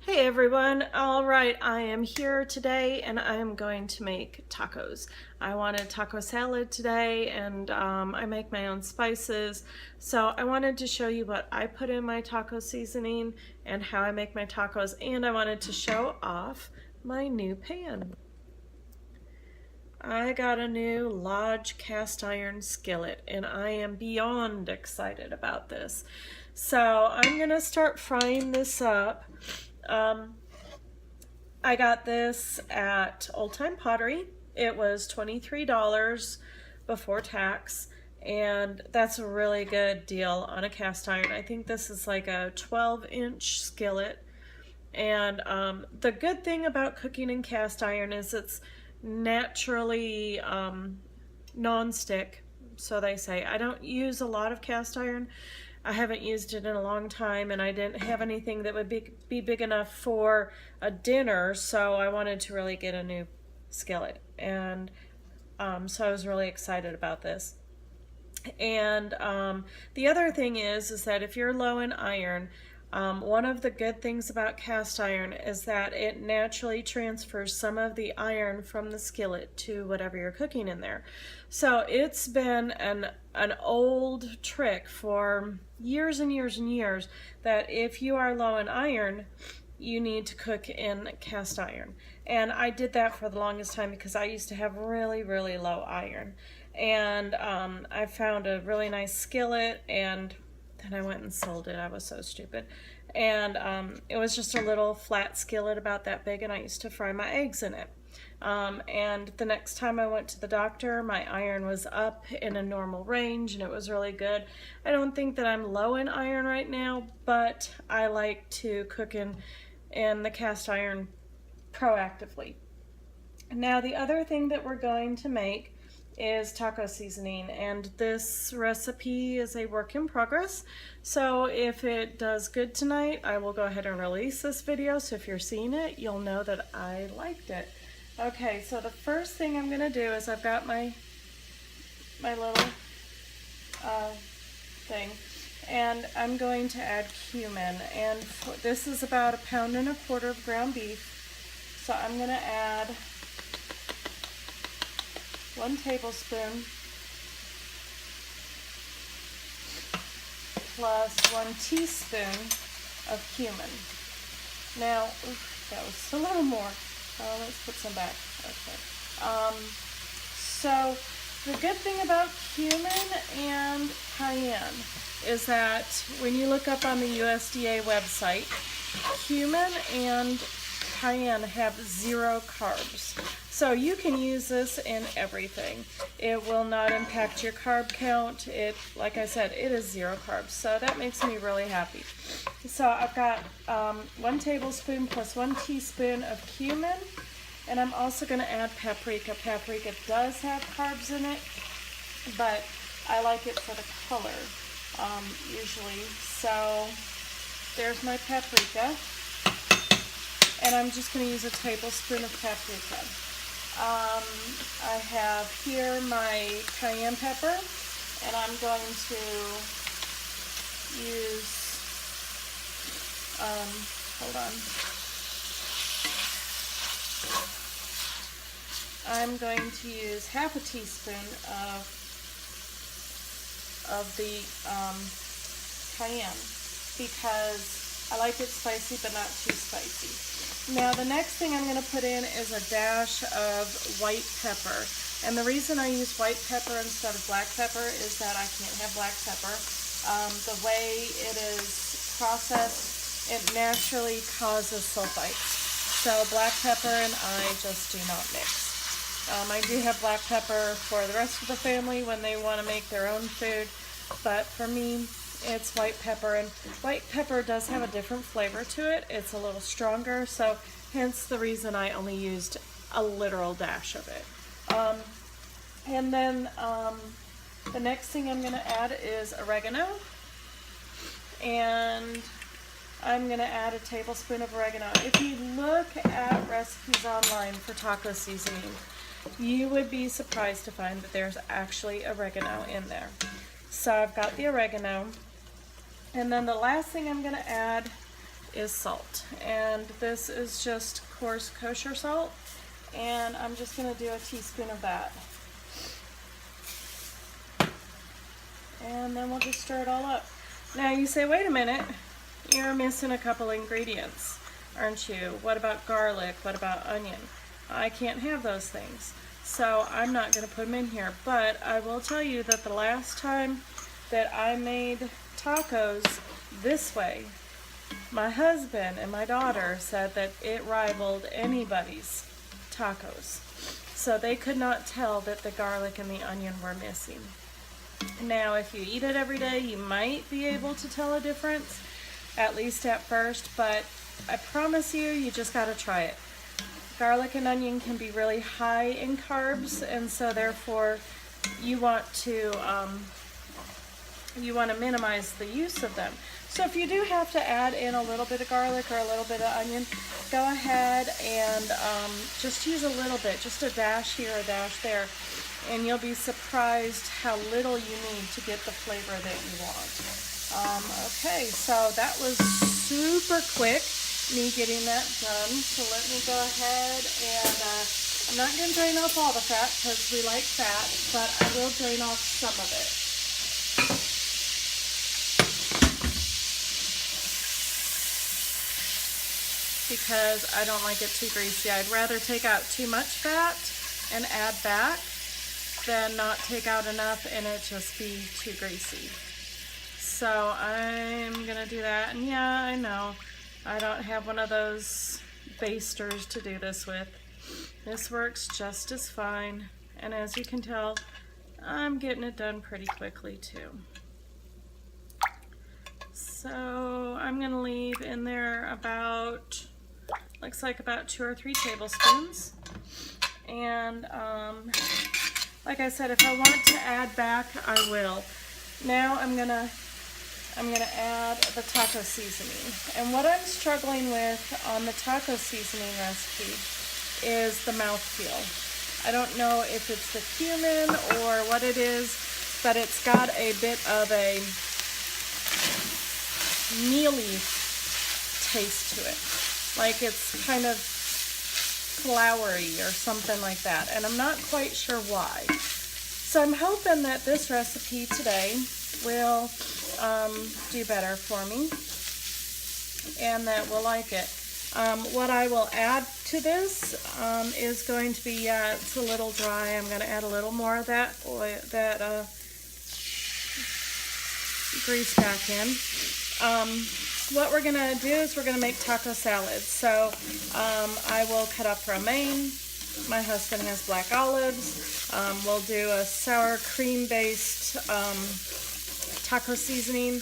Hey everyone, all right, I am here today and I am going to make tacos. I wanted taco salad today and I make my own spices. So I wanted to show you what I put in my taco seasoning and how I make my tacos, and I wanted to show off my new pan. I got a new Lodge cast iron skillet and I am beyond excited about this. So I'm gonna start frying this up. I got this at Old Time Pottery. It was $23 before tax, and that's a really good deal on a cast iron. I think this is like a 12-inch skillet. And the good thing about cooking in cast iron is it's naturally non-stick, so they say. I don't use a lot of cast iron. I haven't used it in a long time, and I didn't have anything that would be big enough for a dinner, so I wanted to really get a new skillet. And so I was really excited about this. And the other thing is that if you're low in iron, one of the good things about cast iron is that it naturally transfers some of the iron from the skillet to whatever you're cooking in there. So it's been an old trick for years and years and years that if you are low in iron, you need to cook in cast iron. And I did that for the longest time because I used to have really, really low iron. And I found a really nice skillet, and then I went and sold it. I was so stupid. And it was just a little flat skillet about that big, and I used to fry my eggs in it. And the next time I went to the doctor, my iron was up in a normal range, and it was really good. I don't think that I'm low in iron right now, but I like to cook in the cast iron proactively. Now, the other thing that we're going to make is taco seasoning, and this recipe is a work in progress, so if it does good tonight, I will go ahead and release this video, so if you're seeing it, you'll know that I liked it. Okay, so the first thing I'm going to do is I've got my little thing, and I'm going to add cumin, and this is about 1.25 pounds of ground beef, so I'm going to add 1 tablespoon plus 1 teaspoon of cumin. Now, that was a little more. Let's put some back. Okay. So the good thing about cumin and cayenne is that when you look up on the USDA website, cumin and cayenne have 0 carbs. So you can use this in everything. It will not impact your carb count. Like I said, it is 0 carbs. So that makes me really happy. So I've got 1 tablespoon plus 1 teaspoon of cumin. And I'm also going to add paprika. Paprika does have carbs in it, but I like it for the color usually. So there's my paprika. And I'm just going to use a tablespoon of paprika. I have here my cayenne pepper, and I'm going to use, hold on. I'm going to use half a teaspoon of the cayenne because I like it spicy but not too spicy. Now the next thing I'm going to put in is a dash of white pepper. And the reason I use white pepper instead of black pepper is that I can't have black pepper. The way it is processed, it naturally causes sulfite. So black pepper and I just do not mix. I do have black pepper for the rest of the family when they want to make their own food, but for me, it's white pepper, and white pepper does have a different flavor to it. It's a little stronger, so hence the reason I only used a literal dash of it. And then the next thing I'm going to add is oregano, and I'm going to add a tablespoon of oregano. If you look at recipes online for taco seasoning, you would be surprised to find that there's actually oregano in there. So I've got the oregano. And then the last thing I'm going to add is salt. And this is just coarse kosher salt. And I'm just going to do a teaspoon of that. And then we'll just stir it all up. Now you say, wait a minute, you're missing a couple ingredients, aren't you? What about garlic? What about onion? I can't have those things. So I'm not going to put them in here. But I will tell you that the last time that I made tacos this way, my husband and my daughter said that it rivaled anybody's tacos. So they could not tell that the garlic and the onion were missing. Now, if you eat it every day, you might be able to tell a difference, at least at first, but I promise you, you just got to try it. Garlic and onion can be really high in carbs, and so therefore you want to minimize the use of them. So if you do have to add in a little bit of garlic or a little bit of onion, go ahead and just use a little bit, just a dash here, a dash there, and you'll be surprised how little you need to get the flavor that you want. Okay, so that was super quick, me getting that done. So let me go ahead and I'm not going to drain off all the fat because we like fat, but I will drain off some of it. Because I don't like it too greasy. I'd rather take out too much fat and add back than not take out enough and it just be too greasy. So I'm gonna do that. And yeah, I know I don't have one of those basters to do this with. This works just as fine. And as you can tell, I'm getting it done pretty quickly too. So I'm gonna leave in there about, looks like about 2 or 3 tablespoons. And like I said, if I want to add back, I will. Now I'm gonna add the taco seasoning. And what I'm struggling with on the taco seasoning recipe is the mouthfeel. I don't know if it's the cumin or what it is, but it's got a bit of a mealy taste to it. Like it's kind of floury or something like that, and I'm not quite sure why. So I'm hoping that this recipe today will do better for me and that we'll like it. What I will add to this is going to be, it's a little dry. I'm going to add a little more of that grease back in. What we're going to do is we're going to make taco salads. So I will cut up romaine. My husband has black olives. We'll do a sour cream based taco seasoning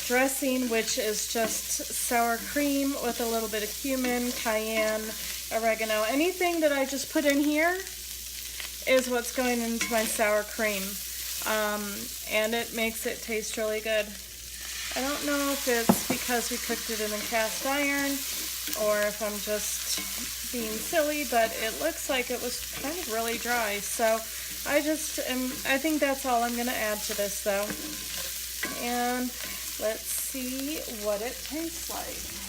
dressing, which is just sour cream with a little bit of cumin, cayenne, oregano. Anything that I just put in here is what's going into my sour cream. And it makes it taste really good. I don't know if it's because we cooked it in a cast iron or if I'm just being silly, but it looks like it was kind of really dry. So I think that's all I'm going to add to this though. And let's see what it tastes like.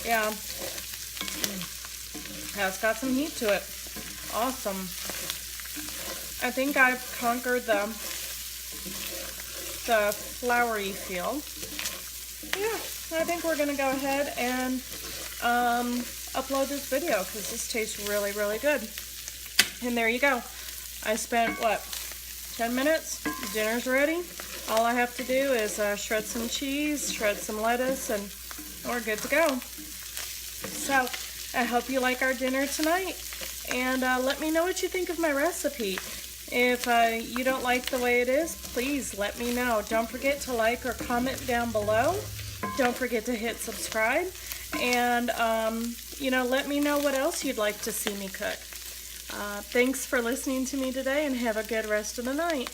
Yeah, it's got some heat to it. Awesome. I think I've conquered the floury feel. Yeah, I think we're gonna go ahead and upload this video because this tastes really, really good. And there you go. I spent, what, 10 minutes? Dinner's ready. All I have to do is shred some cheese, shred some lettuce, and we're good to go. So I hope you like our dinner tonight, and let me know what you think of my recipe. If you don't like the way it is, please let me know. Don't forget to like or comment down below. Don't forget to hit subscribe, and let me know what else you'd like to see me cook. Thanks for listening to me today, and have a good rest of the night.